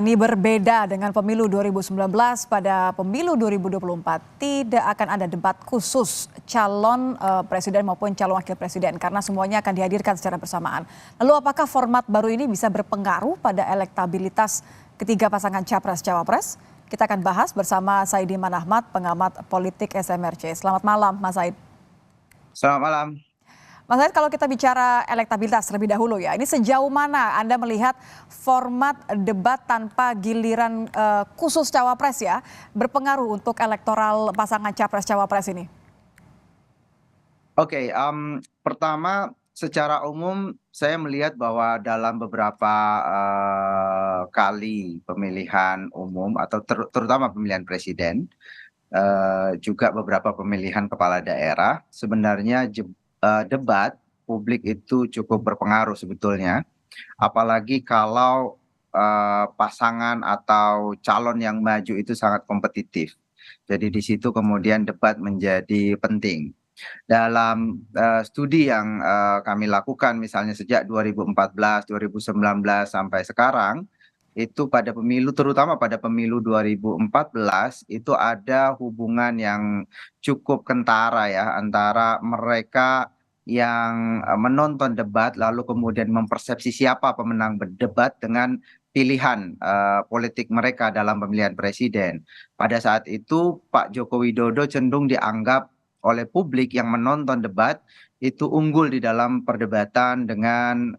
Ini berbeda dengan pemilu 2019, pada pemilu 2024 tidak akan ada debat khusus calon presiden maupun calon wakil presiden karena semuanya akan dihadirkan secara bersamaan. Lalu apakah format baru ini bisa berpengaruh pada elektabilitas ketiga pasangan capres-cawapres? Kita akan bahas bersama Said Iman Ahmad, pengamat politik SMRC. Selamat malam Mas Said. Selamat malam. Mas Said, kalau kita bicara elektabilitas terlebih dahulu ya, ini sejauh mana Anda melihat format debat tanpa giliran khusus cawapres ya berpengaruh untuk elektoral pasangan capres-cawapres ini? Oke, pertama secara umum saya melihat bahwa dalam beberapa kali pemilihan umum atau terutama pemilihan presiden, juga beberapa pemilihan kepala daerah, sebenarnya debat publik itu cukup berpengaruh sebetulnya. Apalagi kalau pasangan atau calon yang maju itu sangat kompetitif. Jadi di situ kemudian debat menjadi penting. Dalam studi yang kami lakukan misalnya sejak 2014, 2019 sampai sekarang, itu pada pemilu terutama pada pemilu 2014 itu ada hubungan yang cukup kentara ya antara mereka yang menonton debat lalu kemudian mempersepsi siapa pemenang berdebat dengan pilihan politik mereka dalam pemilihan presiden. Pada saat itu Pak Joko Widodo cenderung dianggap oleh publik yang menonton debat itu unggul di dalam perdebatan dengan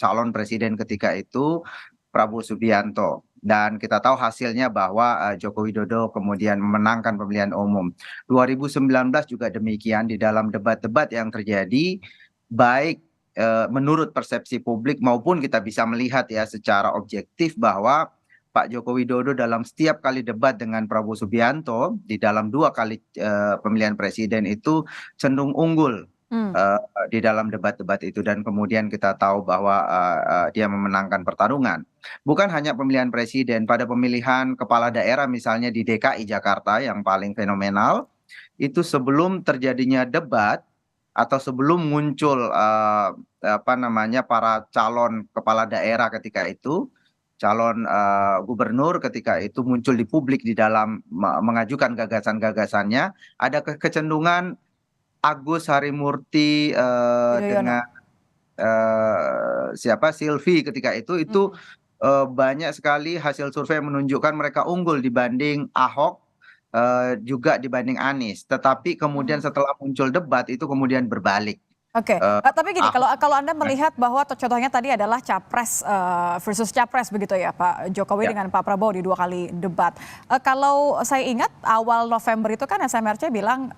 calon presiden ketika itu Prabowo Subianto. Dan kita tahu hasilnya bahwa Joko Widodo kemudian memenangkan pemilihan umum. 2019 juga demikian di dalam debat-debat yang terjadi, baik menurut persepsi publik maupun kita bisa melihat ya secara objektif bahwa Pak Joko Widodo dalam setiap kali debat dengan Prabowo Subianto di dalam 2 kali pemilihan presiden itu cenderung unggul di dalam debat-debat itu dan kemudian kita tahu bahwa dia memenangkan pertarungan. Bukan hanya pemilihan presiden, pada pemilihan kepala daerah misalnya di DKI Jakarta yang paling fenomenal, itu sebelum terjadinya debat atau sebelum muncul para calon kepala daerah ketika itu, calon gubernur ketika itu muncul di publik di dalam mengajukan gagasan-gagasannya, ada kecenderungan Agus Harimurti Yudhoyono. dengan Silvi ketika itu banyak sekali hasil survei menunjukkan mereka unggul dibanding Ahok, juga dibanding Anies. Tetapi kemudian setelah muncul debat itu kemudian berbalik. Oke, tapi gini, kalau Anda melihat bahwa contohnya tadi adalah capres versus capres begitu ya, Pak Jokowi dengan Pak Prabowo di 2 kali debat. Kalau saya ingat awal November itu kan SMRC bilang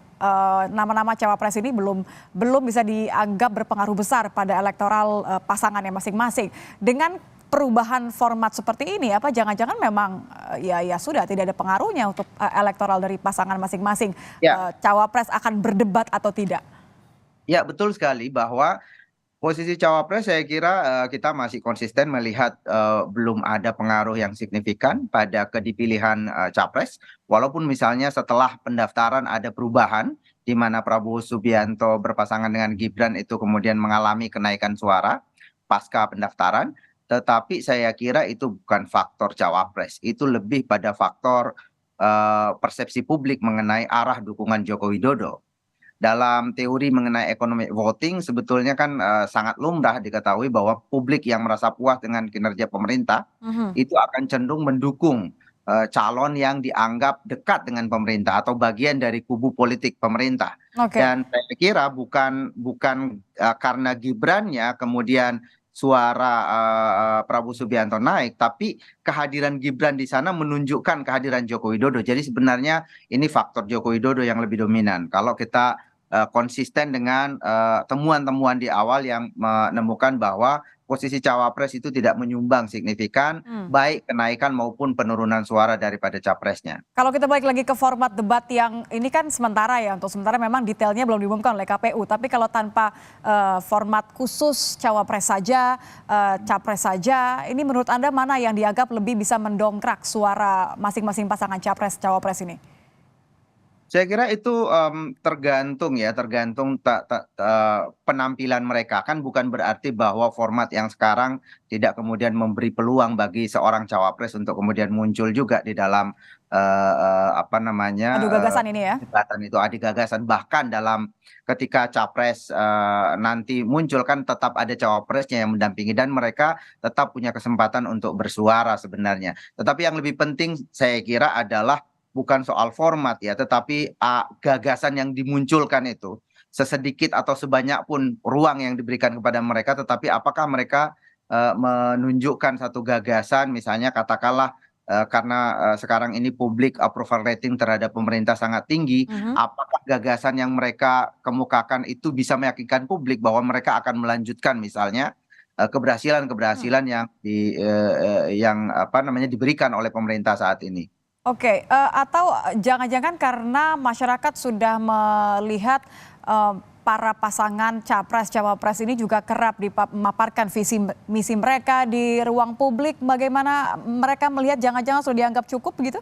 nama-nama cawapres ini belum bisa dianggap berpengaruh besar pada elektoral pasangannya masing-masing. Dengan perubahan format seperti ini, apa jangan-jangan memang ya sudah tidak ada pengaruhnya untuk elektoral dari pasangan masing-masing, cawapres akan berdebat atau tidak? Ya, betul sekali bahwa posisi cawapres saya kira kita masih konsisten melihat belum ada pengaruh yang signifikan pada kedipilihan capres. Walaupun misalnya setelah pendaftaran ada perubahan di mana Prabowo Subianto berpasangan dengan Gibran itu kemudian mengalami kenaikan suara pasca pendaftaran. Tetapi saya kira itu bukan faktor cawapres, itu lebih pada faktor persepsi publik mengenai arah dukungan Joko Widodo. Dalam teori mengenai economic voting sebetulnya kan sangat lumrah diketahui bahwa publik yang merasa puas dengan kinerja pemerintah itu akan cenderung mendukung calon yang dianggap dekat dengan pemerintah atau bagian dari kubu politik pemerintah. Oke. Dan saya kira bukan karena Gibrannya kemudian suara Prabowo Subianto naik, tapi kehadiran Gibran di sana menunjukkan kehadiran Joko Widodo. Jadi sebenarnya ini faktor Joko Widodo yang lebih dominan. Kalau kita konsisten dengan temuan-temuan di awal yang menemukan bahwa posisi cawapres itu tidak menyumbang signifikan baik kenaikan maupun penurunan suara daripada capresnya. Kalau kita balik lagi ke format debat yang ini kan sementara ya, untuk sementara memang detailnya belum diumumkan oleh KPU. Tapi kalau tanpa format khusus cawapres saja, capres saja, ini menurut Anda mana yang dianggap lebih bisa mendongkrak suara masing-masing pasangan capres cawapres ini? Saya kira itu tergantung ya, tergantung penampilan mereka. Kan bukan berarti bahwa format yang sekarang tidak kemudian memberi peluang bagi seorang cawapres untuk kemudian muncul juga di dalam apa namanya Adu gagasan ini ya. perdebatan itu, adu gagasan. Bahkan dalam ketika capres nanti muncul kan tetap ada cawapresnya yang mendampingi dan mereka tetap punya kesempatan untuk bersuara sebenarnya. Tetapi yang lebih penting saya kira adalah bukan soal format ya, tetapi gagasan yang dimunculkan itu sesedikit atau sebanyak pun ruang yang diberikan kepada mereka, tetapi apakah mereka menunjukkan satu gagasan, misalnya katakanlah karena sekarang ini publik approval rating terhadap pemerintah sangat tinggi, Mhm. apakah gagasan yang mereka kemukakan itu bisa meyakinkan publik bahwa mereka akan melanjutkan misalnya Hmm. keberhasilan-keberhasilan yang apa namanya diberikan oleh pemerintah saat ini. Oke, atau jangan-jangan karena masyarakat sudah melihat para pasangan capres cawapres ini juga kerap memaparkan visi misi mereka di ruang publik, bagaimana mereka melihat jangan-jangan sudah dianggap cukup begitu?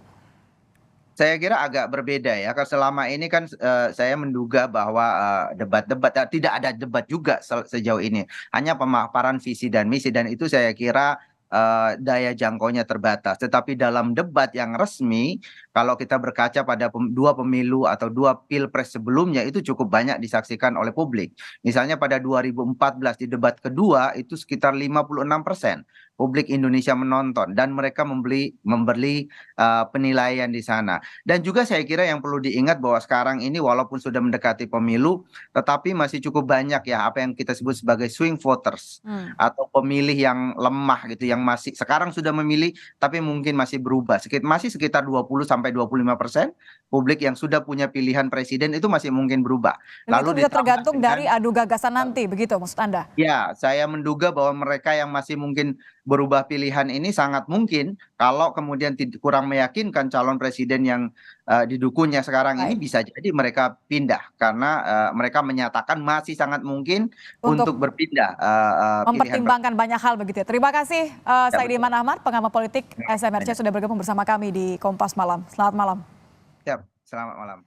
Saya kira agak berbeda ya, karena selama ini kan saya menduga bahwa debat-debat tidak ada debat juga sejauh ini. Hanya pemaparan visi dan misi dan itu saya kira daya jangkaunya terbatas. Tetapi dalam debat yang resmi, kalau kita berkaca pada dua pemilu atau dua pilpres sebelumnya itu cukup banyak disaksikan oleh publik. Misalnya pada 2014 di debat kedua itu sekitar 56% publik Indonesia menonton dan mereka memberi penilaian di sana. Dan juga saya kira yang perlu diingat bahwa sekarang ini walaupun sudah mendekati pemilu, tetapi masih cukup banyak ya apa yang kita sebut sebagai swing voters Hmm. atau pemilih yang lemah gitu, yang masih sekarang sudah memilih tapi mungkin masih berubah. Masih sekitar 20 sampai 25% publik yang sudah punya pilihan presiden itu masih mungkin berubah. Dan itu Lalu bisa ditambah tergantung dengan dari adu gagasan nanti, begitu maksud Anda? ya, saya menduga bahwa mereka yang masih mungkin berubah pilihan ini sangat mungkin kalau kemudian kurang meyakinkan calon presiden yang didukungnya sekarang ini Baik. bisa jadi mereka pindah karena mereka menyatakan masih sangat mungkin Untuk untuk berpindah pilihan mempertimbangkan banyak hal begitu ya. Terima kasih ya, Saidiman betul. Ahmad, pengamat politik Ya, SMRC sudah bergabung bersama kami di Kompas Malam. Selamat malam. siap. Selamat malam.